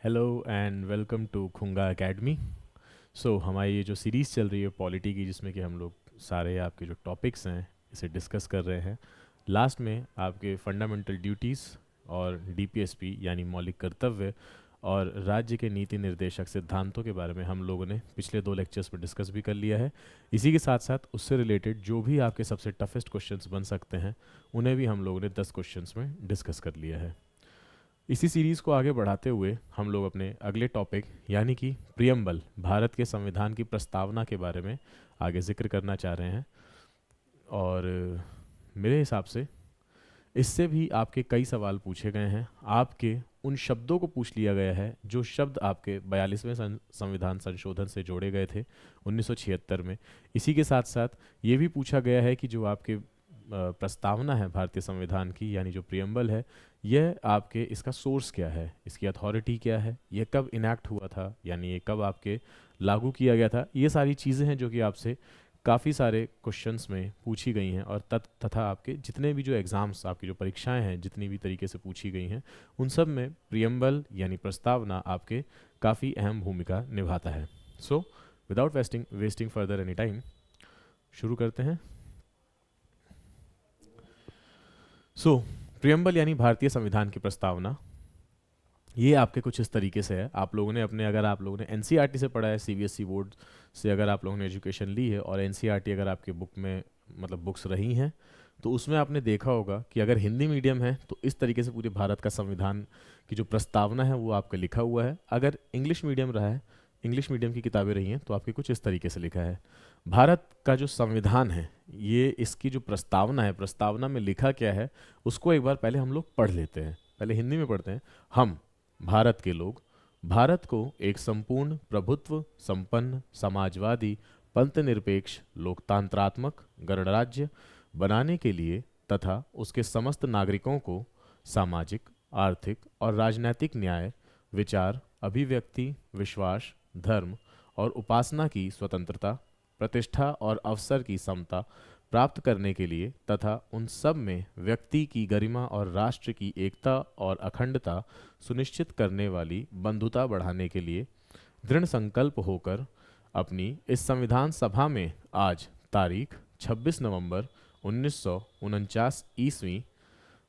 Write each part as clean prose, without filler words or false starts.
Hello and welcome to Khunga academy. हमारी ये जो सीरीज़ चल रही है पॉलिटी की, जिसमें कि हम लोग सारे आपके जो टॉपिक्स हैं इसे डिस्कस कर रहे हैं। लास्ट में आपके फंडामेंटल ड्यूटीज़ और डीपीएसपी यानी मौलिक कर्तव्य और राज्य के नीति निर्देशक सिद्धांतों के बारे में हम लोगों ने पिछले 2 लेक्चर्स में डिस्कस भी कर लिया है। इसी के साथ साथ उससे रिलेटेड जो भी आपके सबसे टफेस्ट क्वेश्चंस बन सकते हैं उन्हें भी हम लोगों ने 10 क्वेश्चंस में डिस्कस कर लिया है। इसी सीरीज़ को आगे बढ़ाते हुए हम लोग अपने अगले टॉपिक यानी कि प्रियम्बल, भारत के संविधान की प्रस्तावना के बारे में आगे जिक्र करना चाह रहे हैं। और मेरे हिसाब से इससे भी आपके कई सवाल पूछे गए हैं। आपके उन शब्दों को पूछ लिया गया है जो शब्द आपके 42वें संविधान संशोधन से जोड़े गए थे 1976 में। इसी के साथ साथ ये भी पूछा गया है कि जो आपके प्रस्तावना है भारतीय संविधान की यानी जो प्रियम्बल है, यह आपके इसका सोर्स क्या है, इसकी अथॉरिटी क्या है, यह कब इनैक्ट हुआ था यानी ये कब आपके लागू किया गया था। ये सारी चीज़ें हैं जो कि आपसे काफ़ी सारे क्वेश्चंस में पूछी गई हैं और तथा आपके जितने भी जो एग्ज़ाम्स, आपकी जो परीक्षाएं हैं, जितनी भी तरीके से पूछी गई हैं, उन सब में प्रियम्बल यानी प्रस्तावना आपके काफ़ी अहम भूमिका निभाता है। So without wasting further any time शुरू करते हैं। प्रियम्बल यानी भारतीय संविधान की प्रस्तावना, ये आपके कुछ इस तरीके से है। आप लोगों ने अगर आप लोगों ने एनसीईआरटी से पढ़ा है, सीबीएसई बोर्ड से अगर आप लोगों ने एजुकेशन ली है और एनसीईआरटी अगर आपके बुक में मतलब बुक्स रही हैं, तो उसमें आपने देखा होगा कि अगर हिंदी मीडियम है तो इस तरीके से पूरे भारत का संविधान की जो प्रस्तावना है वो आपका लिखा हुआ है। अगर इंग्लिश मीडियम रहा है, इंग्लिश मीडियम की किताबें रही हैं, तो आपके कुछ इस तरीके से लिखा है। भारत का जो संविधान है, ये इसकी जो प्रस्तावना है, प्रस्तावना में लिखा क्या है उसको एक बार पहले हम लोग पढ़ लेते हैं। पहले हिंदी में पढ़ते हैं। हम भारत के लोग भारत को एक संपूर्ण प्रभुत्व संपन्न समाजवादी पंथ निरपेक्ष लोकतंत्रात्मक गणराज्य बनाने के लिए तथा उसके समस्त नागरिकों को सामाजिक, आर्थिक और राजनैतिक न्याय, विचार, अभिव्यक्ति, विश्वास, धर्म और उपासना की स्वतंत्रता, प्रतिष्ठा और अवसर की समता प्राप्त करने के लिए तथा उन सब में व्यक्ति की गरिमा और राष्ट्र की एकता और अखंडता सुनिश्चित करने वाली बंधुता बढ़ाने के लिए दृढ़ संकल्प होकर अपनी इस संविधान सभा में आज तारीख 26 नवंबर 1949 ईस्वी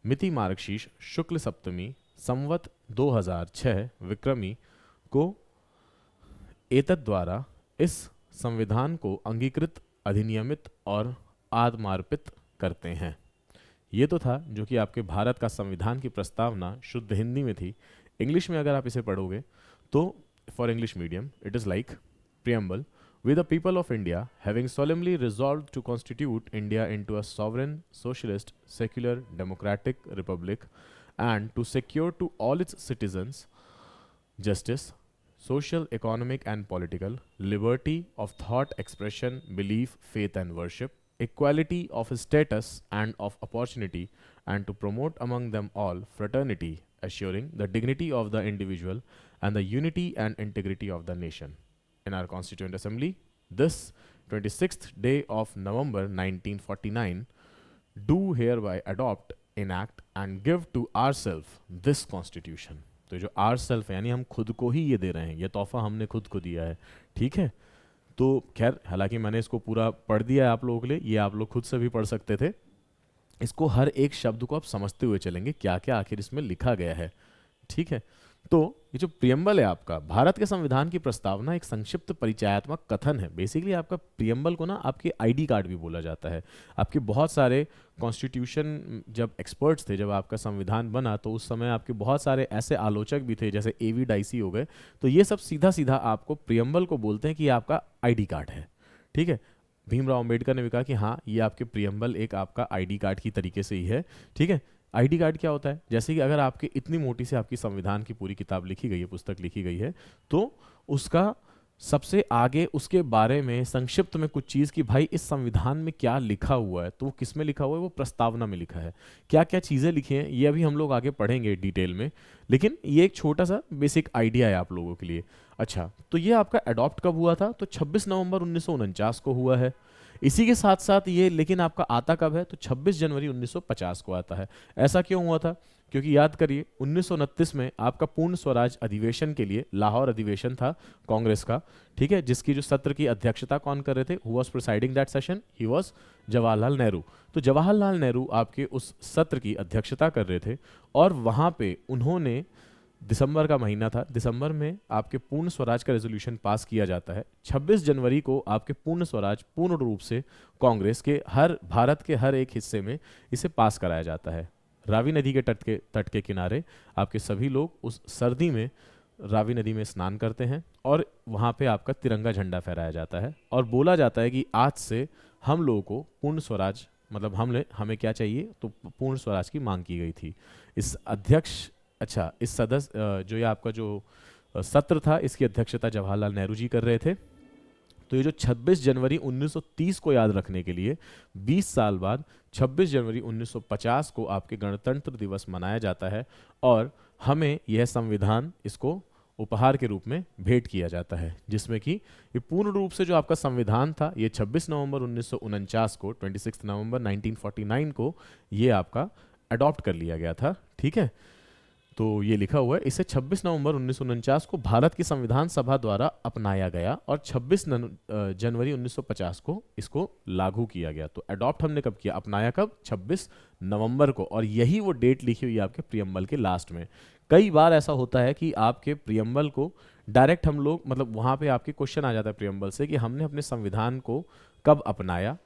मिति मार्गशीर्ष शुक्ल सप्तमी संवत 2006 विक्रमी को एतद द्वारा इस संविधान को अंगीकृत, अधिनियमित और आत्मार्पित करते हैं। ये तो था जो कि आपके भारत का संविधान की प्रस्तावना शुद्ध हिंदी में थी। इंग्लिश में अगर आप इसे पढ़ोगे तो for English medium it is like preamble, we the people of India having solemnly resolved to constitute India into a sovereign, socialist, secular, democratic republic and to secure to all its citizens justice, social, economic, and political, liberty of thought, expression, belief, faith, and worship, equality of status and of opportunity, and to promote among them all fraternity, assuring the dignity of the individual and the unity and integrity of the nation. In our Constituent Assembly, this 26th day of November 1949, do hereby adopt, enact, and give to ourselves this Constitution. तो जो are self है यानी हम खुद को ही ये दे रहे हैं, ये तोहफा हमने खुद को दिया है। ठीक है, तो खैर हालांकि मैंने इसको पूरा पढ़ दिया है आप लोगों के लिए, ये आप लोग खुद से भी पढ़ सकते थे। इसको हर एक शब्द को आप समझते हुए चलेंगे क्या क्या आखिर इसमें लिखा गया है। ठीक है, तो ये जो प्रियम्बल है आपका भारत के संविधान की प्रस्तावना एक संक्षिप्त परिचयात्मक कथन है। बेसिकली आपका प्रियम्बल को ना आपके आईडी कार्ड भी बोला जाता है। आपके बहुत सारे कॉन्स्टिट्यूशन जब एक्सपर्ट्स थे, जब आपका संविधान बना तो उस समय आपके बहुत सारे ऐसे आलोचक भी थे जैसे एवी डाइसी हो गए, तो ये सब सीधा सीधा आपको प्रियम्बल को बोलते हैं कि ये आपका आईडी कार्ड है। ठीक है, भीमराव अम्बेडकर ने भी कहा कि हाँ ये आपके प्रियम्बल एक आपका आईडी कार्ड की तरीके से ही है। ठीक है, आईडी कार्ड क्या होता है, जैसे कि अगर आपके इतनी मोटी से आपकी संविधान की पूरी किताब लिखी गई है, पुस्तक लिखी गई है, तो उसका सबसे आगे उसके बारे में संक्षिप्त में कुछ चीज़ कि भाई इस संविधान में क्या लिखा हुआ है, तो वो किस में लिखा हुआ है, वो प्रस्तावना में लिखा है। क्या क्या चीज़ें लिखी हैं ये अभी हम लोग आगे पढ़ेंगे डिटेल में, लेकिन ये एक छोटा सा बेसिक आइडिया है आप लोगों के लिए। अच्छा, तो ये आपका अडॉप्ट कब हुआ था, तो 26 नवंबर 1949 को हुआ है। इसी के साथ साथ ये लेकिन आपका आता कब है, तो 26 जनवरी 1950 को आता है। ऐसा क्यों हुआ था, क्योंकि याद करिए 1929 में आपका पूर्ण स्वराज अधिवेशन के लिए लाहौर अधिवेशन था कांग्रेस का, ठीक है, जिसकी जो सत्र की अध्यक्षता कौन कर रहे थे, who was presiding that session, he was Jawaharlal Nehru. तो जवाहरलाल नेहरू आपके उस सत्र की अध्यक्षता कर रहे थे और वहाँ पे उन्होंने, दिसंबर का महीना था, दिसंबर में आपके पूर्ण स्वराज का रेजोल्यूशन पास किया जाता है। 26 जनवरी को आपके पूर्ण स्वराज पूर्ण रूप से कांग्रेस के भारत के हर एक हिस्से में इसे पास कराया जाता है। रावी नदी के तट के किनारे आपके सभी लोग उस सर्दी में रावी नदी में स्नान करते हैं और वहाँ पे आपका तिरंगा झंडा फहराया जाता है और बोला जाता है कि आज से हम लोगों को पूर्ण स्वराज, मतलब हमें क्या चाहिए, तो पूर्ण स्वराज की मांग की गई थी। इस सदस्य जो ये आपका जो सत्र था, इसकी अध्यक्षता जवाहरलाल नेहरू जी कर रहे थे। तो ये जो 26 जनवरी 1930 को याद रखने के लिए 20 साल बाद 26 जनवरी 1950 को आपके गणतंत्र दिवस मनाया जाता है और हमें यह संविधान इसको उपहार के रूप में भेंट किया जाता है, जिसमें कि ये पूर्ण रूप से जो आपका संविधान था ये 26 नवंबर 1949 को 26 नवंबर 1949 को ये आपका अडॉप्ट कर लिया गया था, ठीक है। तो ये लिखा हुआ है, इसे 26 नवंबर 1949 को भारत की संविधान सभा द्वारा अपनाया गया और 26 जनवरी 1950 को इसको लागू किया गया। तो अडॉप्ट हमने कब किया, अपनाया कब, 26 नवंबर को, और यही वो डेट लिखी हुई है आपके प्रियम्बल के लास्ट में। कई बार ऐसा होता है कि आपके प्रियम्बल को डायरेक्ट हम लोग, मतलब वहाँ पे आपके क्वेश्चन आ जाता है प्रियम्बल से कि हमने अपने संविधान को कब अपनाया,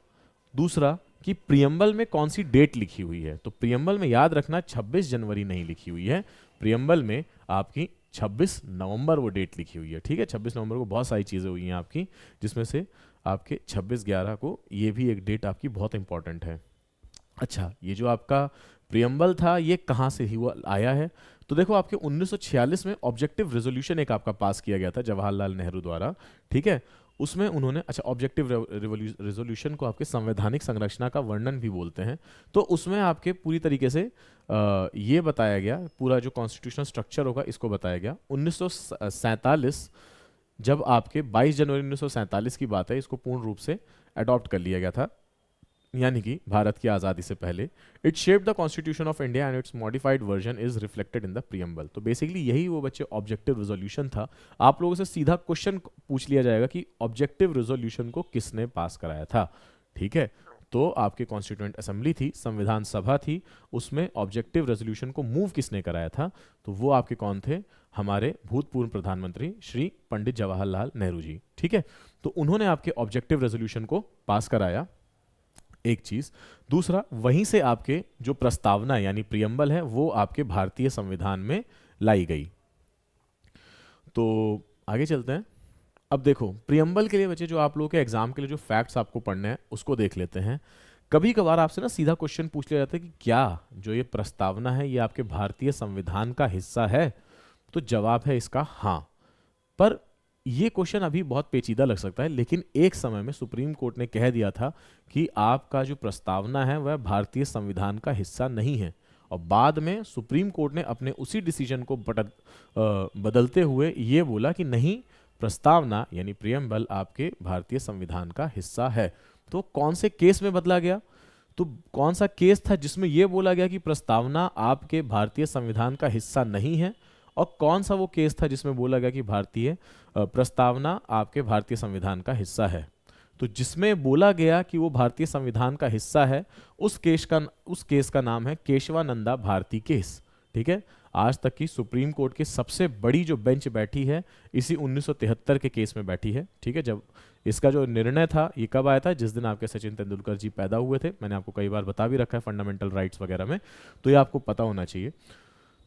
दूसरा कि प्रियम्बल में कौन सी डेट लिखी हुई है। तो प्रियम्बल में याद रखना 26 जनवरी नहीं लिखी हुई है, प्रियम्बल में आपकी 26 नवंबर वो डेट लिखी हुई है, ठीक है। 26 नवंबर को बहुत सारी चीज़ें हुई हैं आपकी, जिसमें से आपके 26/11 को ये भी एक डेट आपकी बहुत इंपॉर्टेंट है। अच्छा, ये जो आपका प्रियम्बल था ये कहाँ से ही हुआ आया है, तो देखो आपके 1946 में ऑब्जेक्टिव रेजोल्यूशन एक आपका पास किया गया था जवाहरलाल नेहरू द्वारा, ठीक है। उसमें उन्होंने, अच्छा, ऑब्जेक्टिव रेजोल्यूशन को आपके संवैधानिक संरचना का वर्णन भी बोलते हैं। तो उसमें आपके पूरी तरीके से ये बताया गया, पूरा जो कॉन्स्टिट्यूशनल स्ट्रक्चर होगा इसको बताया गया। 1947 जब आपके 22 जनवरी 1947 की बात है, इसको पूर्ण रूप से अडॉप्ट कर लिया गया था, यानी कि भारत की आज़ादी से पहले। It shaped the constitution of India and it's modified version is reflected in the preamble. तो बेसिकली यही वो बच्चे ऑब्जेक्टिव रेजोल्यूशन था। आप लोगों से सीधा क्वेश्चन पूछ लिया जाएगा कि ऑब्जेक्टिव रेजोल्यूशन को किसने पास कराया था, ठीक है। तो आपके कॉन्स्टिट्यूएंट असेंबली थी, संविधान सभा थी, उसमें ऑब्जेक्टिव रेजोल्यूशन को मूव किसने कराया था, तो वो आपके कौन थे, हमारे भूतपूर्व प्रधानमंत्री श्री पंडित जवाहरलाल नेहरू जी, ठीक है। तो उन्होंने आपके ऑब्जेक्टिव रेजोल्यूशन को पास कराया, एक चीज। दूसरा, वहीं से आपके जो प्रस्तावना यानी प्रियम्बल है वो आपके भारतीय संविधान में लाई गई। तो आगे चलते हैं। अब देखो प्रियम्बल के लिए बच्चे, जो आप लोगों के एग्जाम के लिए जो फैक्ट्स आपको पढ़ने हैं उसको देख लेते हैं। कभी कभार आपसे ना सीधा क्वेश्चन पूछ लिया जाता है कि क्या जो ये प्रस्तावना है ये आपके भारतीय संविधान का हिस्सा है, तो जवाब है इसका हाँ। पर ये क्वेश्चन अभी बहुत पेचीदा लग सकता है, लेकिन एक समय में सुप्रीम कोर्ट ने कह दिया था कि आपका जो प्रस्तावना है वह भारतीय संविधान का हिस्सा नहीं है, और बाद में सुप्रीम कोर्ट ने अपने उसी डिसीजन को बदलते हुए ये बोला कि नहीं, प्रस्तावना यानी प्रियम्बल आपके भारतीय संविधान का हिस्सा है। तो कौन से केस में बदला गया, तो कौन सा केस था जिसमें यह बोला गया कि प्रस्तावना आपके भारतीय संविधान का हिस्सा नहीं है, और कौन सा वो केस था जिसमें बोला गया कि भारतीय प्रस्तावना आपके भारतीय संविधान का हिस्सा है। तो जिसमें बोला गया कि वो भारतीय संविधान का हिस्सा है उस केस का नाम है केशवानंदा भारती केस, ठीक है। आज तक की सुप्रीम कोर्ट की सबसे बड़ी जो बेंच बैठी है इसी 1973 के केस में बैठी है, ठीक है। जब इसका जो निर्णय था ये कब आया था, जिस दिन आपके सचिन तेंदुलकर जी पैदा हुए थे। मैंने आपको कई बार बता भी रखा है फंडामेंटल राइट्स वगैरह में, तो ये आपको पता होना चाहिए।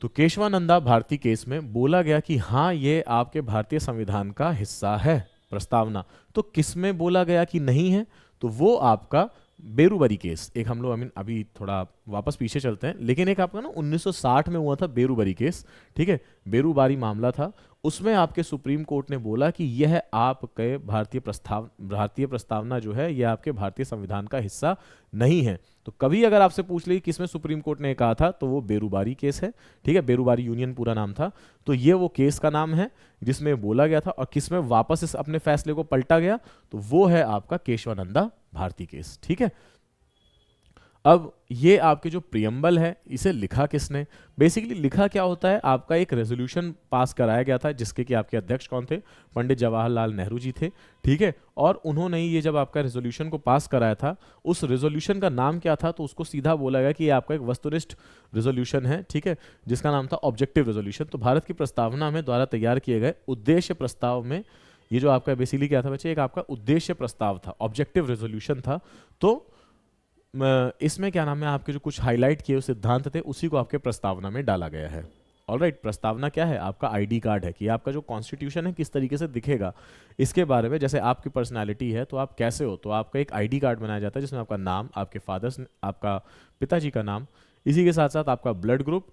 तो केशवानंदा भारती केस में बोला गया कि हाँ ये आपके भारतीय संविधान का हिस्सा है प्रस्तावना। तो किस में बोला गया कि नहीं है, तो वो आपका बेरूबरी केस, एक हम लोग अभी थोड़ा वापस पीछे चलते हैं, लेकिन एक आपका ना 1960 में हुआ था बेरूबरी केस, ठीक है। बेरूबारी मामला था, उसमें आपके सुप्रीम कोर्ट ने बोला कि यह आपके भारतीय प्रस्तावना जो है यह आपके भारतीय संविधान का हिस्सा नहीं है। तो कभी अगर आपसे पूछ ले किसमें सुप्रीम कोर्ट ने कहा था, तो वो बेरूबारी केस है, ठीक है। बेरूबारी यूनियन पूरा नाम था, तो ये वो केस का नाम है जिसमें बोला गया था। और किसमें वापस इस अपने फैसले को पलटा गया, तो वो है आपका केशवानंदा भारती केस, ठीक है। अब ये आपके जो प्रियम्बल है इसे लिखा किसने? बेसिकली लिखा क्या होता है, आपका एक रेजोल्यूशन पास कराया गया था जिसके कि आपके अध्यक्ष कौन थे? पंडित जवाहरलाल नेहरू जी थे, ठीक है। और उन्होंने ये जब आपका रेजोल्यूशन को पास कराया था, उस रेजोल्यूशन का नाम क्या था? तो उसको सीधा बोला गया कि ये आपका एक वस्तुनिष्ठ रेजोल्यूशन है, ठीक है, जिसका नाम था ऑब्जेक्टिव रेजोल्यूशन। तो भारत की प्रस्तावना में द्वारा तैयार किए गए उद्देश्य प्रस्ताव में ये जो आपका बेसिकली क्या था बच्चे, एक आपका उद्देश्य प्रस्ताव था, ऑब्जेक्टिव रेजोल्यूशन था। तो इसमें क्या नाम है, आपके जो कुछ हाईलाइट किए सिद्धांत थे उसी को आपके प्रस्तावना में डाला गया है। ऑलराइट, प्रस्तावना क्या है? आपका आईडी कार्ड है कि आपका जो कॉन्स्टिट्यूशन है किस तरीके से दिखेगा, इसके बारे में। जैसे आपकी पर्सनालिटी है तो आप कैसे हो, तो आपका एक आईडी कार्ड बनाया जाता है जिसमें आपका नाम, आपके फादर्स, आपका पिताजी का नाम, इसी के साथ साथ आपका ब्लड ग्रुप,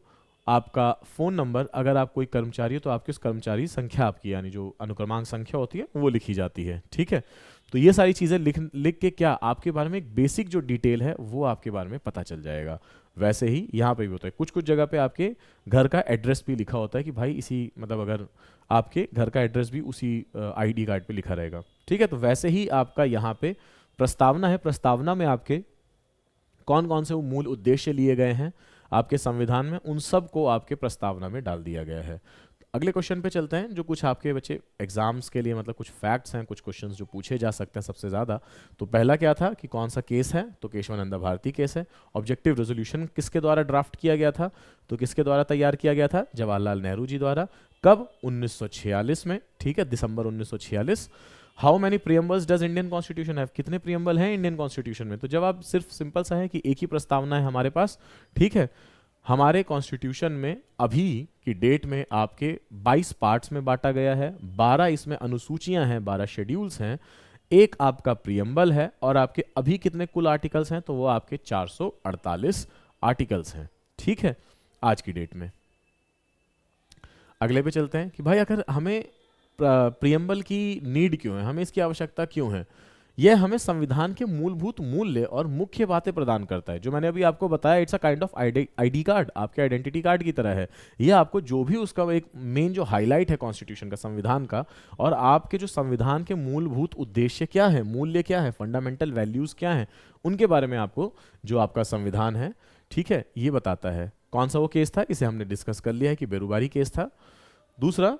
आपका फ़ोन नंबर, अगर आप कोई कर्मचारी हो तो आपकी उस कर्मचारी संख्या आपकी यानी जो अनुक्रमांक संख्या होती है वो लिखी जाती है, ठीक है। तो ये सारी चीज़ें लिख के क्या आपके बारे में एक बेसिक जो डिटेल है वो आपके बारे में पता चल जाएगा। वैसे ही यहाँ पे भी होता है, कुछ कुछ जगह पे आपके घर का एड्रेस भी लिखा होता है कि भाई इसी मतलब अगर आपके घर का एड्रेस भी उसी आईडी कार्ड पे लिखा रहेगा, ठीक है। तो वैसे ही आपका यहाँ पे प्रस्तावना है, प्रस्तावना में आपके कौन कौन से वो मूल उद्देश्य लिए गए हैं आपके संविधान में, उन सब को आपके प्रस्तावना में डाल दिया गया है। अगले क्वेश्चन पे चलते हैं, जो कुछ आपके बच्चे एग्जाम्स के लिए मतलब कुछ फैक्ट्स हैं, कुछ क्वेश्चंस जो पूछे जा सकते हैं सबसे ज़्यादा। तो पहला क्या था कि कौन सा केस है, तो केशवानंद भारती केस है। ऑब्जेक्टिव रेजोल्यूशन किसके द्वारा ड्राफ्ट किया गया था, तो किसके द्वारा तैयार किया गया था? जवाहरलाल नेहरू जी द्वारा। कब? 1946 में, ठीक है, दिसंबर 1946। How many preambles does Indian constitution have? कितने प्रियम्बल हैं इंडियन कॉन्स्टिट्यूशन में? तो जवाब सिर्फ सिंपल सा है कि एक ही प्रस्तावना है हमारे पास, ठीक है। हमारे कॉन्स्टिट्यूशन में अभी की डेट में आपके 22 पार्ट्स में बांटा गया है, 12 इसमें अनुसूचियां हैं, 12 शेड्यूल्स हैं, एक आपका प्रियम्बल है, और आपके अभी कितने कुल आर्टिकल्स हैं? तो वो आपके 448 आर्टिकल्स हैं, ठीक है, आज की डेट में। अगले पे चलते हैं कि भाई अगर हमें प्रियम्बल की नीड क्यों है, हमें इसकी आवश्यकता क्यों है? यह हमें संविधान के मूलभूत मूल्य और मुख्य बातें प्रदान करता है। जो मैंने अभी आपको बताया, it's a kind of ID card, आपके आइडेंटिटी कार्ड की तरह है। यह आपको जो भी उसका एक मेन जो हाईलाइट है कॉन्स्टिट्यूशन का, संविधान का, और आपके जो संविधान के मूलभूत उद्देश्य क्या है, मूल्य क्या है, फंडामेंटल वैल्यूज क्या है, उनके बारे में आपको जो आपका संविधान है, ठीक है, ये बताता है। कौन सा वो केस था, इसे हमने डिस्कस कर लिया है कि बेरुबारी केस था। दूसरा,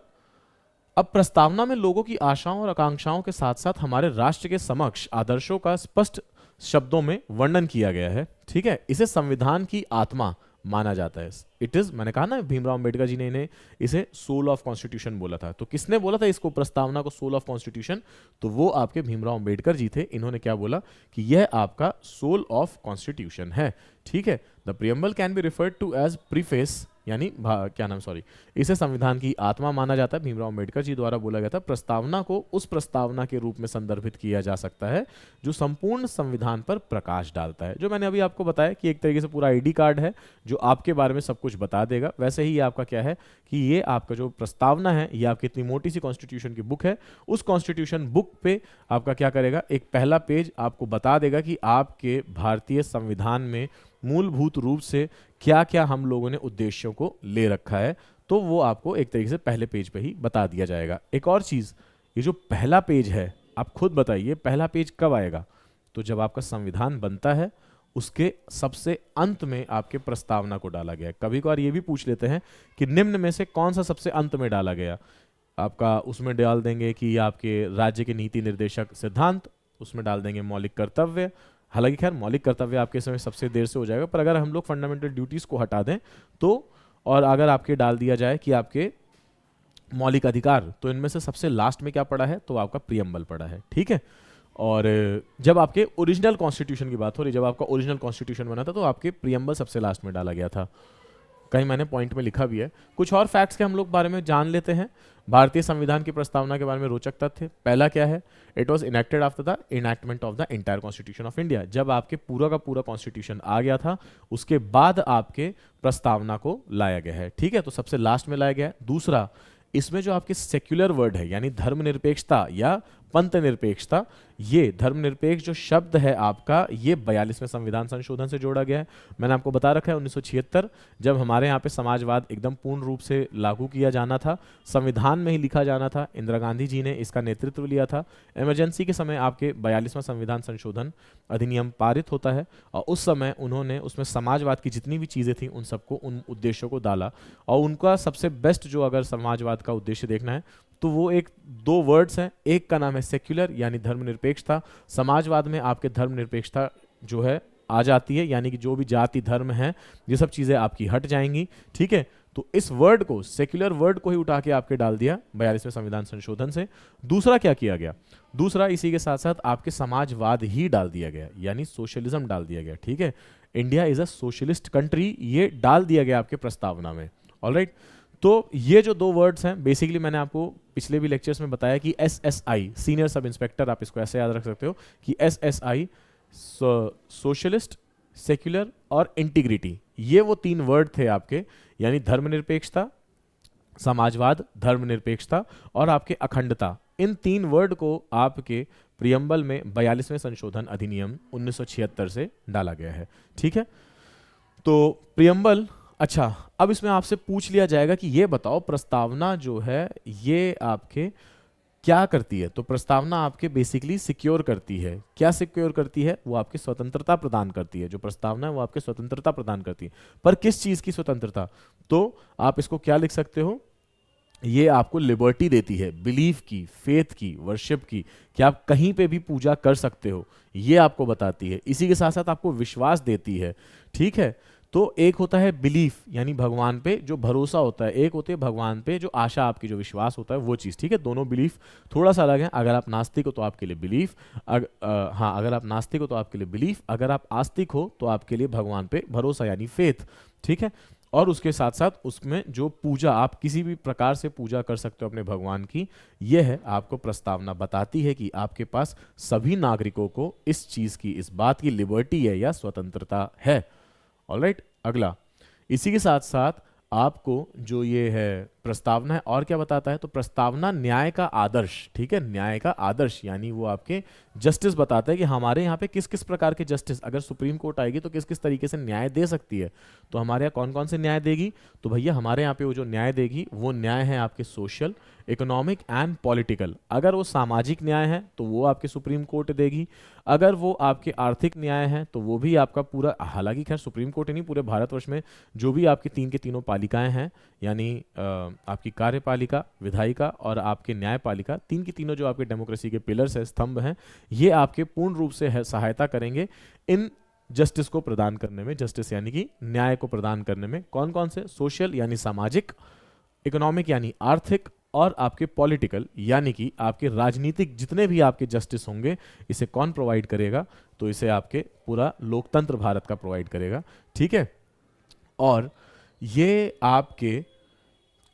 अब प्रस्तावना में लोगों की आशाओं और आकांक्षाओं के साथ साथ हमारे राष्ट्र के समक्ष आदर्शों का स्पष्ट शब्दों में वर्णन किया गया है, ठीक है। इसे संविधान की आत्मा माना जाता है। इट इज, मैंने कहा ना, भीमराव अंबेडकर जी ने इन्हें इसे सोल ऑफ कॉन्स्टिट्यूशन बोला था। तो किसने बोला था इसको, प्रस्तावना को, सोल ऑफ कॉन्स्टिट्यूशन? तो वो आपके भीमराव अंबेडकर जी थे। इन्होंने क्या बोला कि यह आपका सोल ऑफ कॉन्स्टिट्यूशन है, ठीक है। The preamble can be referred to as preface, यानी क्या नाम, सॉरी, इसे संविधान की आत्मा माना जाता है। भीमराव अंबेडकर जी द्वारा बोला गया था। प्रस्तावना को उस प्रस्तावना के रूप में संदर्भित किया जा सकता है जो संपूर्ण संविधान पर प्रकाश डालता है। जो मैंने अभी आपको बताया कि एक तरीके से पूरा आईडी कार्ड है जो आपके बारे में सब कुछ बता देगा। वैसे ही आपका क्या है कि ये आपका जो प्रस्तावना है, ये आपकी इतनी मोटी सी कॉन्स्टिट्यूशन की बुक है, उस कॉन्स्टिट्यूशन बुक पे आपका क्या करेगा, एक पहला पेज आपको बता देगा कि आपके भारतीय संविधान में मूलभूत रूप से क्या क्या हम लोगों ने उद्देश्यों को ले रखा है। तो वो आपको एक तरीके से पहले पेज पे ही बता दिया जाएगा। एक और चीज़, ये जो पहला पेज है, आप खुद बताइए पहला पेज कब आएगा? तो जब आपका संविधान बनता है उसके सबसे अंत में आपके प्रस्तावना को डाला गया है। कभी कभार ये भी पूछ लेते हैं कि निम्न में से कौन सा सबसे अंत में डाला गया, आपका उसमें डाल देंगे कि आपके राज्य के नीति निर्देशक सिद्धांत, उसमें डाल देंगे मौलिक कर्तव्य। हालांकि खैर मौलिक कर्तव्य आपके समय सबसे देर से हो जाएगा, पर अगर हम लोग फंडामेंटल ड्यूटीज को हटा दें तो, और अगर आपके डाल दिया जाए कि आपके मौलिक अधिकार, तो इनमें से सबसे लास्ट में क्या पड़ा है, तो आपका प्रियम्बल पड़ा है, ठीक है। और जब आपके ओरिजिनल कॉन्स्टिट्यूशन की बात हो रही, जब आपका ओरिजिनल कॉन्स्टिट्यूशन बना था तो आपके प्रियम्बल सबसे लास्ट में डाला गया था। कहीं मैंने पॉइंट में लिखा भी है। कुछ और फैक्ट्स के हम लोग बारे में जान लेते हैं। भारतीय संविधान की प्रस्तावना के बारे में रोचक तथ्य। पहला क्या है, it was enacted after the enactment of the entire constitution of India. जब आपके पूरा का पूरा कॉन्स्टिट्यूशन आ गया था उसके बाद आपके प्रस्तावना को लाया गया है, ठीक है, तो सबसे लास्ट में लाया गया है। दूसरा, इसमें जो आपके सेक्युलर वर्ड है यानी धर्मनिरपेक्षता या पंथ निरपेक्षता, ये धर्मनिरपेक्ष जो शब्द है आपका, ये 42वें संविधान संशोधन से जोड़ा गया है। मैंने आपको बता रखा है 1976 जब हमारे यहाँ पे समाजवाद एकदम पूर्ण रूप से लागू किया जाना था, संविधान में ही लिखा जाना था, इंदिरा गांधी जी ने इसका नेतृत्व लिया था। इमरजेंसी के समय आपके 42वां संविधान संशोधन अधिनियम पारित होता है और उस समय उन्होंने उसमें समाजवाद की जितनी भी चीज़ें थी उन सबको, उन उद्देश्यों को डाला। और उनका सबसे बेस्ट जो अगर समाजवाद का उद्देश्य देखना है तो वो एक दो वर्ड्स हैं, एक का नाम है सेक्युलर यानी धर्मनिरपेक्षता। समाजवाद में आपके धर्मनिरपेक्षता जो है आ जाती है, यानी कि जो भी जाति धर्म है ये सब चीज़ें आपकी हट जाएंगी, ठीक है। तो इस वर्ड को, सेक्युलर वर्ड को ही उठा के आपके डाल दिया 42वें संविधान संशोधन से। दूसरा क्या किया गया, दूसरा इसी के साथ साथ आपके समाजवाद ही डाल दिया गया, यानी सोशलिज्म डाल दिया गया, ठीक है। India is a socialist country, ये डाल दिया गया आपके प्रस्तावना में। ऑलराइट, तो ये जो दो वर्ड्स हैं बेसिकली मैंने आपको पिछले भी लेक्चर्स में बताया कि SSI सीनियर सब इंस्पेक्टर, आप इसको ऐसे याद रख सकते हो कि SSI सोशलिस्ट, सेक्युलर और इंटीग्रिटी, ये वो तीन वर्ड थे आपके, यानी धर्मनिरपेक्षता, समाजवाद, धर्मनिरपेक्षता और आपके अखंडता। इन तीन वर्ड को आपके प्रियम्बल में 42वें संशोधन अधिनियम 1976 से डाला गया है, ठीक है। तो प्रियम्बल, अच्छा अब इसमें आपसे पूछ लिया जाएगा कि ये बताओ प्रस्तावना जो है ये आपके क्या करती है। तो प्रस्तावना आपके बेसिकली सिक्योर करती है। क्या सिक्योर करती है? वो आपकी स्वतंत्रता प्रदान करती है। जो प्रस्तावना है वो आपकी स्वतंत्रता प्रदान करती है। पर किस चीज की स्वतंत्रता? तो आप इसको क्या लिख सकते हो, ये आपको लिबर्टी देती है, बिलीफ की, फेथ की, वर्शिप की, कि आप कहीं पे भी पूजा कर सकते हो, ये आपको बताती है। इसी के साथ साथ आपको विश्वास देती है, ठीक है। तो एक होता है बिलीफ यानी भगवान पे जो भरोसा होता है, एक होती है भगवान पे जो आशा, आपकी जो विश्वास होता है वो चीज़, ठीक है। दोनों बिलीफ थोड़ा सा अलग है। अगर आप नास्तिक हो तो आपके लिए बिलीफ, अगर आप नास्तिक हो तो आपके लिए बिलीफ, अगर आप आस्तिक हो तो आपके लिए भगवान पे भरोसा यानी फेथ, ठीक है। और उसके साथ साथ उसमें जो पूजा, आप किसी भी प्रकार से पूजा कर सकते हो अपने भगवान की, यह है आपको प्रस्तावना बताती है कि आपके पास सभी नागरिकों को इस चीज़ की, इस बात की लिबर्टी है या स्वतंत्रता है। ऑलराइट, अगला इसी के साथ साथ आपको जो ये है प्रस्तावना है और क्या बताता है, तो प्रस्तावना न्याय का आदर्श, ठीक है, न्याय का आदर्श यानी वो आपके जस्टिस बताता है कि हमारे यहाँ पे किस किस प्रकार के जस्टिस, अगर सुप्रीम कोर्ट आएगी तो किस किस तरीके से न्याय दे सकती है। तो हमारे यहाँ कौन कौन से न्याय देगी, तो भैया हमारे यहाँ पे वो जो न्याय देगी वो न्याय है आपके सोशल, इकोनॉमिक एंड पॉलिटिकल। अगर वो सामाजिक न्याय है तो वो आपके सुप्रीम कोर्ट देगी, अगर वो आपके आर्थिक न्याय है तो वो भी आपका पूरा, हालांकि खैर सुप्रीम कोर्ट ही नहीं, पूरे भारतवर्ष में जो भी आपकी तीन के तीनों पालिकाएं हैं, यानी आपकी कार्यपालिका, विधायिका और आपके न्यायपालिका, तीन की तीनों जो आपके डेमोक्रेसी के पिलर्स है, स्तंभ हैं, ये आपके पूर्ण रूप से सहायता करेंगे इन जस्टिस को प्रदान करने में, जस्टिस यानी कि न्याय को प्रदान करने में। कौन कौन से? सोशल यानी सामाजिक, इकोनॉमिक यानी आर्थिक, और आपके पॉलिटिकल यानी कि आपके राजनीतिक जितने भी आपके जस्टिस होंगे, इसे कौन प्रोवाइड करेगा? तो इसे आपके पूरा लोकतंत्र भारत का प्रोवाइड करेगा, ठीक है। और ये आपके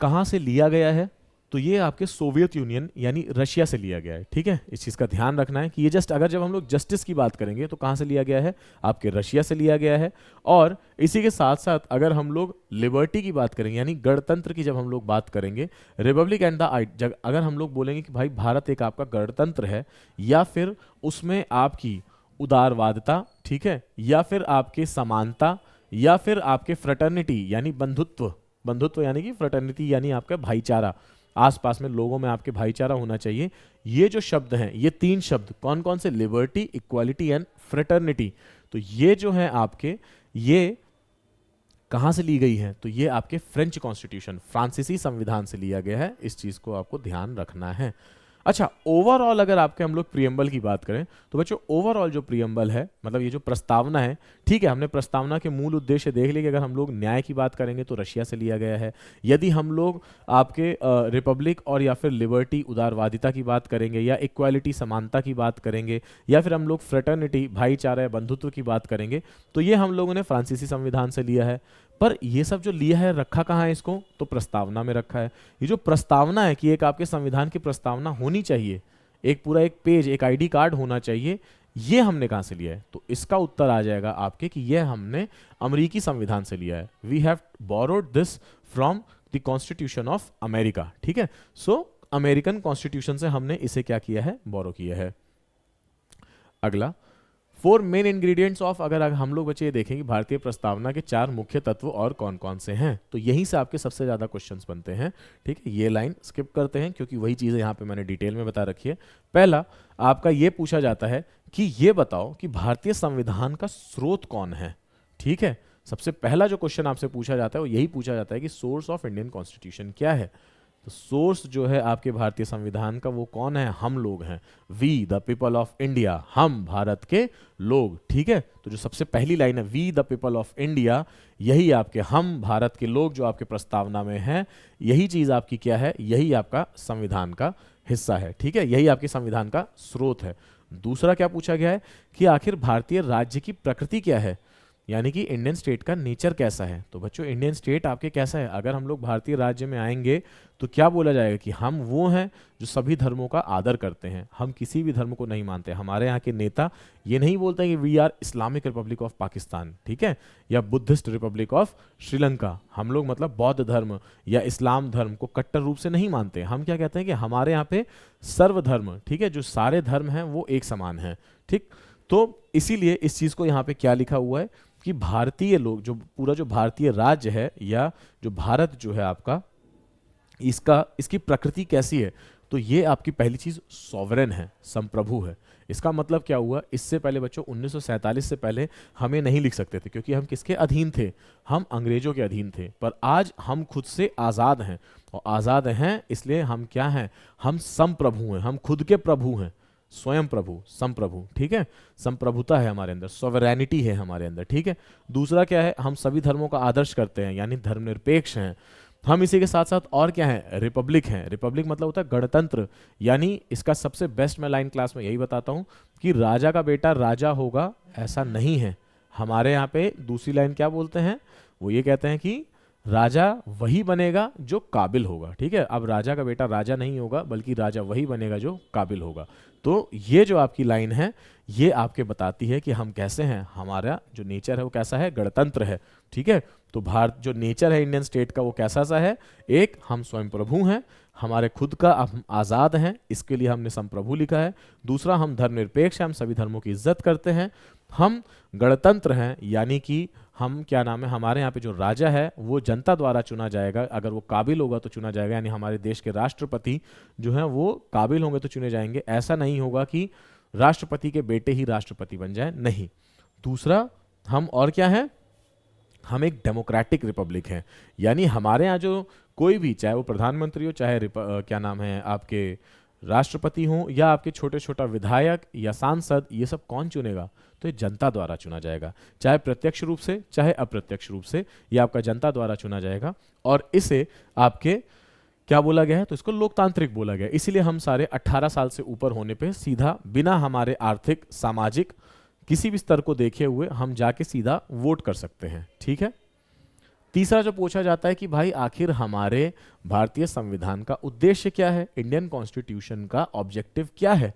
कहाँ से लिया गया है? तो ये आपके सोवियत यूनियन यानी रशिया से लिया गया है, ठीक है। इस चीज़ का ध्यान रखना है कि ये जस्ट, अगर जब हम लोग जस्टिस की बात करेंगे तो कहाँ से लिया गया है? आपके रशिया से लिया गया है। और इसी के साथ साथ अगर हम लोग लिबर्टी की बात करेंगे यानी गणतंत्र की जब हम लोग बात करेंगे, रिपब्लिक एंड द, अगर हम लोग बोलेंगे कि भाई भारत एक आपका गणतंत्र है, या फिर उसमें आपकी उदारवादता, ठीक है, या फिर आपके समानता, या फिर आपके फ्रेटर्निटी यानी बंधुत्व, बंधुत्व यानी कि फ्रेटर्निटी यानी आपका भाईचारा, आसपास में लोगों में आपके भाईचारा होना चाहिए। ये जो शब्द हैं, ये तीन शब्द कौन कौन से? Liberty, equality and fraternity. तो ये जो है आपके, ये कहां से ली गई है? तो ये आपके फ्रेंच कॉन्स्टिट्यूशन, फ्रांसीसी संविधान से लिया गया है। इस चीज को आपको ध्यान रखना है। अच्छा, ओवरऑल अगर आपके हम लोग प्रियम्बल की बात करें तो बच्चों ओवरऑल जो प्रियम्बल है, मतलब ये जो प्रस्तावना है, ठीक है, हमने प्रस्तावना के मूल उद्देश्य देख लिए कि अगर हम लोग न्याय की बात करेंगे तो रशिया से लिया गया है। यदि हम लोग आपके रिपब्लिक और या फिर लिबर्टी, उदारवादिता की बात करेंगे, या इक्वालिटी, समानता की बात करेंगे, या फिर हम लोग फ्रेटर्निटी, भाईचारा या बंधुत्व की बात करेंगे, तो ये हम लोगों ने फ्रांसीसी संविधान से लिया है। पर ये सब जो लिया है रखा कहाँ है इसको? तो प्रस्तावना में रखा है। ये जो प्रस्तावना है कि एक आपके संविधान की प्रस्तावना होनी चाहिए, एक पूरा एक पेज, एक आईडी कार्ड होना चाहिए, ये हमने कहाँ से लिया है? तो इसका उत्तर आ जाएगा आपके कि यह हमने अमेरिकी संविधान से लिया है। We have borrowed this from the constitution of America, ठीक है। सो अमेरिकन कॉन्स्टिट्यूशन से हमने इसे क्या किया है, बोरो किया है। अगला, 4 मेन इंग्रेडिएंट्स ऑफ, अगर हम लोग बच्चे ये देखेंगे भारतीय प्रस्तावना के 4 मुख्य तत्व और कौन कौन से हैं, तो यहीं से आपके सबसे ज़्यादा क्वेश्चंस बनते हैं। ठीक है, ये लाइन स्किप करते हैं क्योंकि वही चीज़ें यहाँ पे मैंने डिटेल में बता रखी है। पहला आपका ये पूछा जाता है कि ये बताओ कि भारतीय संविधान का स्रोत कौन है। ठीक है, सबसे पहला जो क्वेश्चन आपसे पूछा जाता है वो यही पूछा जाता है कि सोर्स ऑफ इंडियन कॉन्स्टिट्यूशन क्या है। तो सोर्स जो है आपके भारतीय संविधान का वो कौन है, हम लोग हैं, we the people of India, हम भारत के लोग। ठीक है, तो जो सबसे पहली लाइन है we the people of India, यही आपके हम भारत के लोग जो आपके प्रस्तावना में है, यही चीज आपकी क्या है, यही आपका संविधान का हिस्सा है। ठीक है, यही आपके संविधान का स्रोत है। दूसरा क्या पूछा गया है कि आखिर भारतीय राज्य की प्रकृति क्या है, यानी कि इंडियन स्टेट का नेचर कैसा है। तो बच्चों इंडियन स्टेट आपके कैसा है, अगर हम लोग भारतीय राज्य में आएंगे तो क्या बोला जाएगा कि हम वो हैं जो सभी धर्मों का आदर करते हैं, हम किसी भी धर्म को नहीं मानते। हमारे यहाँ के नेता ये नहीं बोलते हैं कि we are Islamic republic of Pakistan, ठीक है, या बुद्धिस्ट रिपब्लिक ऑफ श्रीलंका। हम लोग मतलब बौद्ध धर्म या इस्लाम धर्म को कट्टर रूप से नहीं मानते। हम क्या कहते हैं कि हमारे यहाँ पे सर्वधर्म, ठीक है, जो सारे धर्म हैं वो एक समान है। ठीक, तो इसीलिए इस चीज को यहाँ पे क्या लिखा हुआ है कि भारतीय लोग, जो पूरा जो भारतीय राज्य है या जो भारत जो है आपका, इसकी प्रकृति कैसी है। तो ये आपकी पहली चीज सॉवरेन है, संप्रभु है। इसका मतलब क्या हुआ, इससे पहले बच्चों 1947 से पहले हमें नहीं लिख सकते थे क्योंकि हम किसके अधीन थे, हम अंग्रेजों के अधीन थे। पर आज हम खुद से आजाद हैं, और आजाद हैं इसलिए हम क्या हैं, हम संप्रभु हैं, हम खुद के प्रभु हैं, स्वयं प्रभु, संप्रभु। ठीक है, संप्रभुता है हमारे अंदर, सॉवरेनिटी है हमारे अंदर। ठीक है, दूसरा क्या है, हम सभी धर्मों का आदर्श करते हैं, यानी धर्मनिरपेक्ष हैं हम। इसी के साथ साथ और क्या है, रिपब्लिक है। रिपब्लिक मतलब होता है गणतंत्र, यानी इसका सबसे बेस्ट मैं लाइन क्लास में यही बताता हूं कि राजा का बेटा राजा होगा ऐसा नहीं है। हमारे यहाँ पे दूसरी लाइन क्या बोलते हैं, वो ये कहते हैं कि राजा वही बनेगा जो काबिल होगा। ठीक है, अब राजा का बेटा राजा नहीं होगा बल्कि राजा वही बनेगा जो काबिल होगा। तो ये जो आपकी लाइन है ये आपके बताती है कि हम कैसे हैं, हमारा जो नेचर है वो कैसा है, गणतंत्र है। ठीक है, तो भारत जो नेचर है इंडियन स्टेट का वो कैसा सा है, एक हम स्वयं प्रभु हैं, हमारे खुद का हम आज़ाद हैं, इसके लिए हमने संप्रभु लिखा है। दूसरा हम धर्मनिरपेक्ष हैं, हम सभी धर्मों की इज्जत करते हैं। हम गणतंत्र हैं, यानी कि हम क्या नाम है, हमारे यहाँ पे जो राजा है वो जनता द्वारा चुना जाएगा, अगर वो काबिल होगा तो चुना जाएगा, यानी हमारे देश के राष्ट्रपति जो हैं वो काबिल होंगे तो चुने जाएंगे। ऐसा नहीं होगा कि राष्ट्रपति के बेटे ही राष्ट्रपति बन जाए, नहीं। दूसरा हम और क्या है, हम एक डेमोक्रेटिक रिपब्लिक हैं, यानी हमारे यहाँ जो कोई भी, चाहे वो प्रधानमंत्री हो, चाहे क्या नाम है आपके राष्ट्रपति हो, या आपके छोटे छोटा विधायक या सांसद, ये सब कौन चुनेगा, तो ये जनता द्वारा चुना जाएगा, चाहे प्रत्यक्ष रूप से चाहे अप्रत्यक्ष रूप से, ये आपका जनता द्वारा चुना जाएगा। और इसे आपके क्या बोला गया है, तो इसको लोकतांत्रिक बोला गया। इसीलिए हम सारे 18 साल से ऊपर होने पे सीधा बिना हमारे आर्थिक सामाजिक किसी भी स्तर को देखे हुए हम जाके सीधा वोट कर सकते हैं। ठीक है, तीसरा जो पूछा जाता है कि भाई आखिर हमारे भारतीय संविधान का उद्देश्य क्या है, इंडियन कॉन्स्टिट्यूशन का ऑब्जेक्टिव क्या है,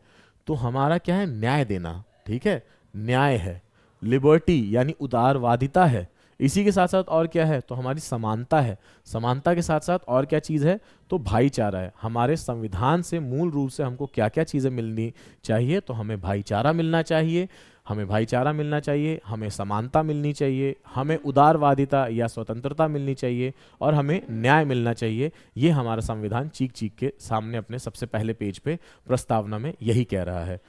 तो हमारा क्या है, न्याय देना। ठीक है, न्याय है, लिबर्टी यानी उदारवादिता है। इसी के साथ साथ और क्या है, तो हमारी समानता है। समानता के साथ साथ और क्या चीज़ है, तो भाईचारा है। हमारे संविधान से मूल रूप से हमको क्या क्या चीज़ें मिलनी चाहिए, तो हमें भाईचारा मिलना चाहिए, हमें भाईचारा मिलना चाहिए, हमें समानता मिलनी चाहिए, हमें उदारवादिता या स्वतंत्रता मिलनी चाहिए, और हमें न्याय मिलना चाहिए। ये हमारा संविधान चीख चीख के सामने अपने सबसे पहले पेज पे प्रस्तावना में यही कह रहा है।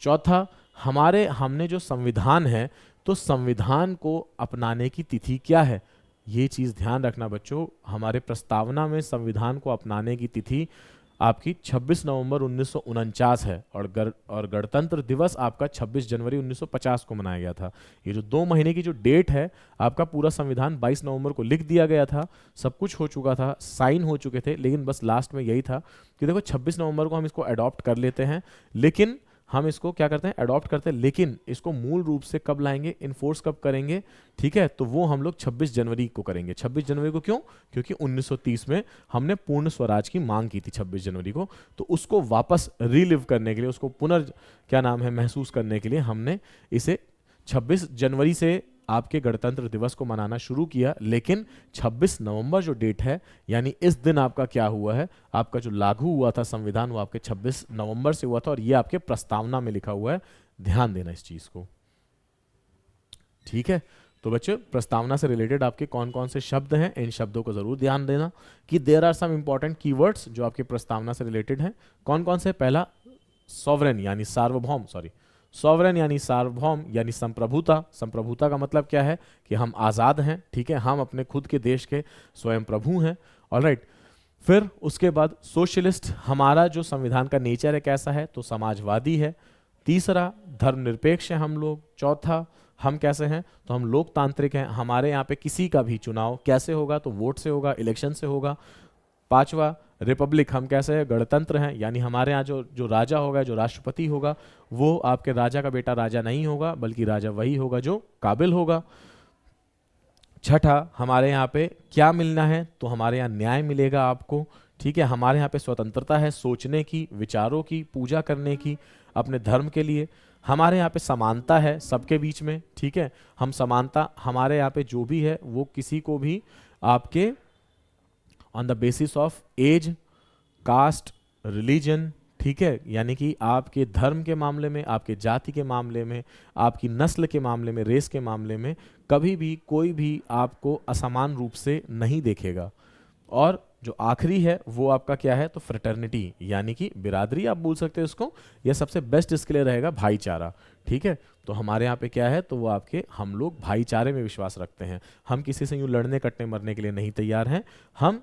चौथा, हमने जो संविधान है, तो संविधान को अपनाने की तिथि क्या है, ये चीज़ ध्यान रखना बच्चों। हमारे प्रस्तावना में संविधान को अपनाने की तिथि आपकी 26 नवंबर 1949 है, और गणतंत्र दिवस आपका 26 जनवरी 1950 को मनाया गया था। ये जो 2 महीने की जो डेट है, आपका पूरा संविधान 22 नवंबर को लिख दिया गया था, सब कुछ हो चुका था, साइन हो चुके थे, लेकिन बस लास्ट में यही था कि देखो 26 नवंबर को हम इसको अडॉप्ट कर लेते हैं, लेकिन हम इसको क्या करते हैं, अडॉप्ट करते हैं, लेकिन इसको मूल रूप से कब लाएंगे, इन्फोर्स कब करेंगे, ठीक है, तो वो हम लोग 26 जनवरी को करेंगे। 26 जनवरी को क्यों, क्योंकि 1930 में हमने पूर्ण स्वराज की मांग की थी 26 जनवरी को, तो उसको वापस रीलिव करने के लिए, उसको पुनर् क्या नाम है महसूस करने के लिए हमने इसे 26 जनवरी से आपके गणतंत्र दिवस को मनाना शुरू किया, लेकिन 26 नवंबर जो डेट है, यानी इस दिन आपका क्या हुआ है, आपका जो लागू हुआ था संविधान, वो आपके 26 नवंबर से हुआ था, और ये आपके प्रस्तावना में लिखा हुआ है, ध्यान देना इस चीज को। ठीक है, तो बच्चों प्रस्तावना से रिलेटेड आपके कौन कौन से शब्द हैं, इन शब्दों को जरूर ध्यान देना कि there are some important keywords जो आपकी प्रस्तावना से रिलेटेड हैं। कौन कौन से? पहला सॉवरेन यानी सार्वभौम, सॉवरेन यानी सार्वभौम यानी संप्रभुता। संप्रभुता का मतलब क्या है कि हम आज़ाद हैं, ठीक है, हम अपने खुद के देश के स्वयं प्रभु हैं। ऑलराइट, फिर उसके बाद सोशलिस्ट, हमारा जो संविधान का नेचर है कैसा है, तो समाजवादी है। तीसरा धर्मनिरपेक्ष है हम लोग। चौथा हम कैसे हैं, तो हम लोकतांत्रिक हैं, हमारे यहाँ पे किसी का भी चुनाव कैसे होगा, तो वोट से होगा, इलेक्शन से होगा। पांचवा रिपब्लिक, हम कैसे हैं, गणतंत्र हैं, यानी हमारे यहाँ जो राजा होगा, जो राष्ट्रपति होगा, वो आपके राजा का बेटा राजा नहीं होगा, बल्कि राजा वही होगा जो काबिल होगा। छठा, हमारे यहाँ पे क्या मिलना है, तो हमारे यहाँ न्याय मिलेगा आपको, ठीक है। हमारे यहाँ पे स्वतंत्रता है सोचने की, विचारों की, पूजा करने की, अपने धर्म के लिए। हमारे यहाँ पे समानता है सबके बीच में, ठीक है। हम समानता, हमारे यहाँ पे जो भी है वो किसी को भी आपके on the basis of age, caste, religion, ठीक है, यानी कि आपके धर्म के मामले में, आपके जाति के मामले में, आपकी नस्ल के मामले में, रेस के मामले में कभी भी कोई भी आपको असमान रूप से नहीं देखेगा। और जो आखिरी है वो आपका क्या है, तो फ्रेटर्निटी यानी कि बिरादरी आप बोल सकते हैं इसको, यह सबसे बेस्ट इसके लिए रहेगा भाईचारा, ठीक है। तो हमारे यहाँ पे क्या है, तो वो आपके, हम लोग भाईचारे में विश्वास रखते हैं, हम किसी से यूँ लड़ने कटने मरने के लिए नहीं तैयार हैं। हम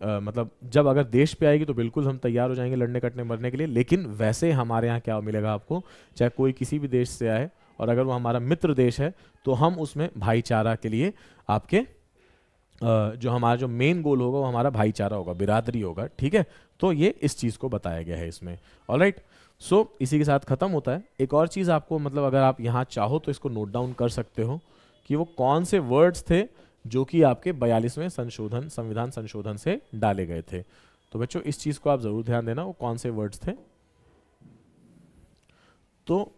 मतलब जब अगर देश पे आएगी तो बिल्कुल हम तैयार हो जाएंगे लड़ने कटने मरने के लिए, लेकिन वैसे हमारे यहाँ क्या मिलेगा आपको, चाहे कोई किसी भी देश से आए और अगर वो हमारा मित्र देश है तो हम उसमें भाईचारा के लिए आपके जो हमारा जो मेन गोल होगा वो हमारा भाईचारा होगा, बिरादरी होगा, ठीक है। तो ये इस चीज़ को बताया गया है इसमें। ऑलराइट, सो इसी के साथ ख़त्म होता है। एक और चीज़ आपको मतलब अगर आप यहाँ चाहो तो इसको नोट डाउन कर सकते हो कि वो कौन से वर्ड्स थे जो कि आपके 42वें संशोधन, संविधान संशोधन से डाले गए थे। तो बच्चों इस चीज़ को आप ज़रूर ध्यान देना, वो कौन से वर्ड्स थे। तो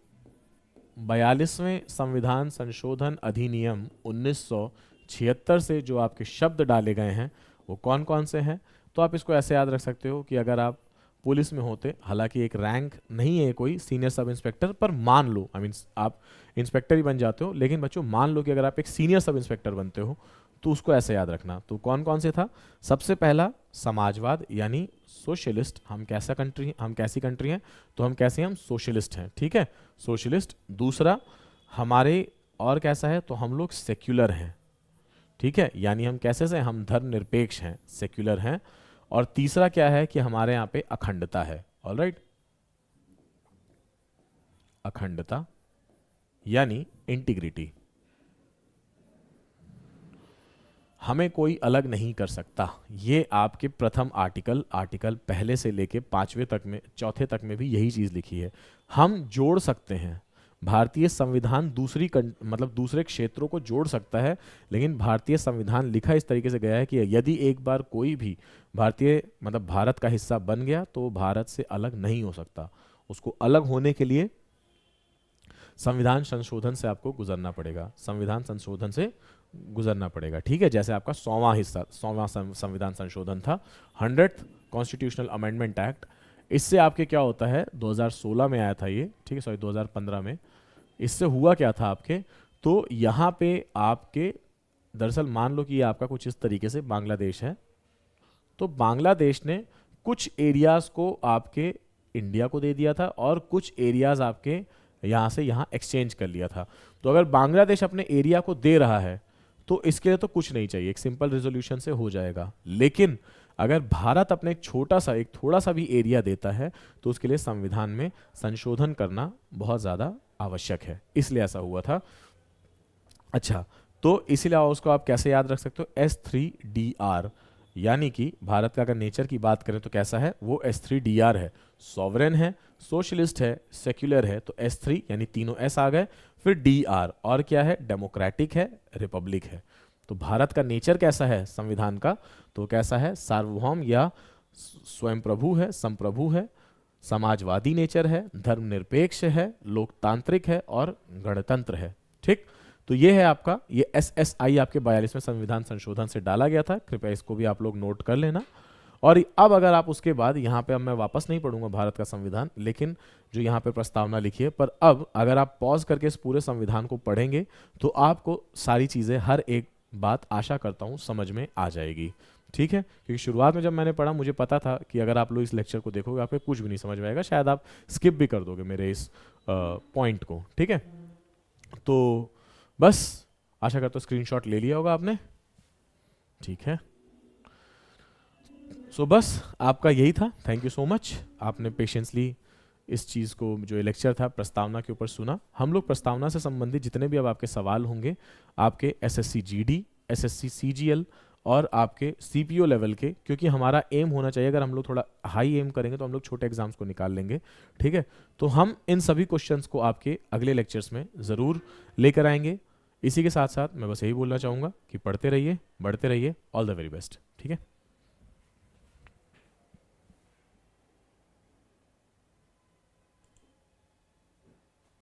42वें संविधान संशोधन अधिनियम 1976 से जो आपके शब्द डाले गए हैं वो कौन कौन से हैं, तो आप इसको ऐसे याद रख सकते हो कि अगर आप पुलिस में होते, हालांकि एक रैंक नहीं है कोई सीनियर सब इंस्पेक्टर, पर मान लो आई मीन आप इंस्पेक्टर ही बन जाते हो, लेकिन बच्चों मान लो कि अगर आप एक सीनियर सब इंस्पेक्टर बनते हो तो उसको ऐसे याद रखना। तो कौन कौन से था, सबसे पहला समाजवाद यानी सोशलिस्ट, हम कैसी कंट्री हैं, तो हम कैसे हैं, हम सोशलिस्ट हैं, ठीक है, सोशलिस्ट। दूसरा हमारे और कैसा है, तो हम लोग सेक्युलर हैं, ठीक है, यानी हम कैसे से, हम धर्मनिरपेक्ष हैं, सेक्युलर हैं। और तीसरा क्या है कि हमारे यहाँ पे अखंडता है। ऑलराइट, अखंडता यानी इंटीग्रिटी, हमें कोई अलग नहीं कर सकता। ये आपके प्रथम आर्टिकल पहले से लेके 5वें तक में, चौथे तक में भी यही चीज लिखी है। हम जोड़ सकते हैं, भारतीय संविधान मतलब दूसरे क्षेत्रों को जोड़ सकता है, लेकिन भारतीय संविधान लिखा इस तरीके से गया है कि यदि एक बार कोई भी भारतीय मतलब भारत का हिस्सा बन गया तो भारत से अलग नहीं हो सकता। उसको अलग होने के लिए संविधान संशोधन से आपको गुजरना पड़ेगा, संविधान संशोधन से गुजरना पड़ेगा, ठीक है। जैसे आपका 100वां संविधान संशोधन था, 100th कॉन्स्टिट्यूशनल अमेंडमेंट एक्ट। इससे आपके क्या होता है, 2016 में आया था ये, ठीक है, सॉरी 2015 में। इससे हुआ क्या था आपके, तो यहाँ पे आपके दरअसल मान लो कि ये आपका कुछ इस तरीके से बांग्लादेश है, तो बांग्लादेश ने कुछ एरियाज को आपके इंडिया को दे दिया था और कुछ एरियाज आपके यहाँ से यहाँ एक्सचेंज कर लिया था। तो अगर बांग्लादेश अपने एरिया को दे रहा है तो इसके लिए तो कुछ नहीं चाहिए, एक सिंपल रेजोल्यूशन से हो जाएगा। लेकिन अगर भारत अपने एक थोड़ा सा भी एरिया देता है तो उसके लिए संविधान में संशोधन करना बहुत ज़्यादा आवश्यक है, इसलिए ऐसा हुआ था। अच्छा, तो इसीलिए उसको आप कैसे याद रख सकते हो, S3DR, यानी कि भारत का अगर नेचर की बात करें तो कैसा है, वो S3DR है, सॉवरेन है, सोशलिस्ट है, सेक्युलर है, तो S3 यानी तीनों S आ गए, फिर DR और क्या है, डेमोक्रेटिक है, रिपब्लिक है। तो भारत का नेचर कैसा है संविधान का, तो कैसा है, सार्वभौम या स्वयं प्रभु है, संप्रभु है, समाजवादी नेचर है, धर्मनिरपेक्ष है, लोकतांत्रिक है और गणतंत्र है, ठीक। तो ये है आपका, ये SSI आपके 42वें संविधान संशोधन से डाला गया था, कृपया इसको भी आप लोग नोट कर लेना। और अब अगर आप उसके बाद यहाँ पे, अब मैं वापस नहीं पढ़ूंगा भारत का संविधान, लेकिन जो यहाँ पे प्रस्तावना लिखी है, पर अब अगर आप पॉज करके इस पूरे संविधान को पढ़ेंगे तो आपको सारी चीज़ें, हर एक बात आशा करता हूँ समझ में आ जाएगी। ठीक है, क्योंकि शुरुआत में जब मैंने पढ़ा मुझे पता था कि अगर आप लोग इस लेक्चर को देखोगे आपको कुछ भी नहीं समझ में आएगा, शायद आप स्किप भी कर दोगे मेरे इस पॉइंट को। ठीक है, तो बस आशा करता हूँ स्क्रीनशॉट ले लिया होगा आपने। ठीक है, सो बस आपका यही था। थैंक यू सो मच, आपने पेशेंसली इस चीज़ को, जो ये लेक्चर था प्रस्तावना के ऊपर सुना। हम लोग प्रस्तावना से संबंधित जितने भी अब आपके सवाल होंगे, आपके SSC GD, SSC CGL और आपके CPO लेवल के, क्योंकि हमारा एम होना चाहिए, अगर हम लोग थोड़ा हाई एम करेंगे तो हम लोग छोटे एग्जाम्स को निकाल लेंगे। ठीक है, तो हम इन सभी क्वेश्चंस को आपके अगले लेक्चर्स में ज़रूर लेकर आएंगे। इसी के साथ साथ मैं बस यही बोलना चाहूँगा कि पढ़ते रहिए, बढ़ते रहिए, ऑल द वेरी बेस्ट। ठीक है।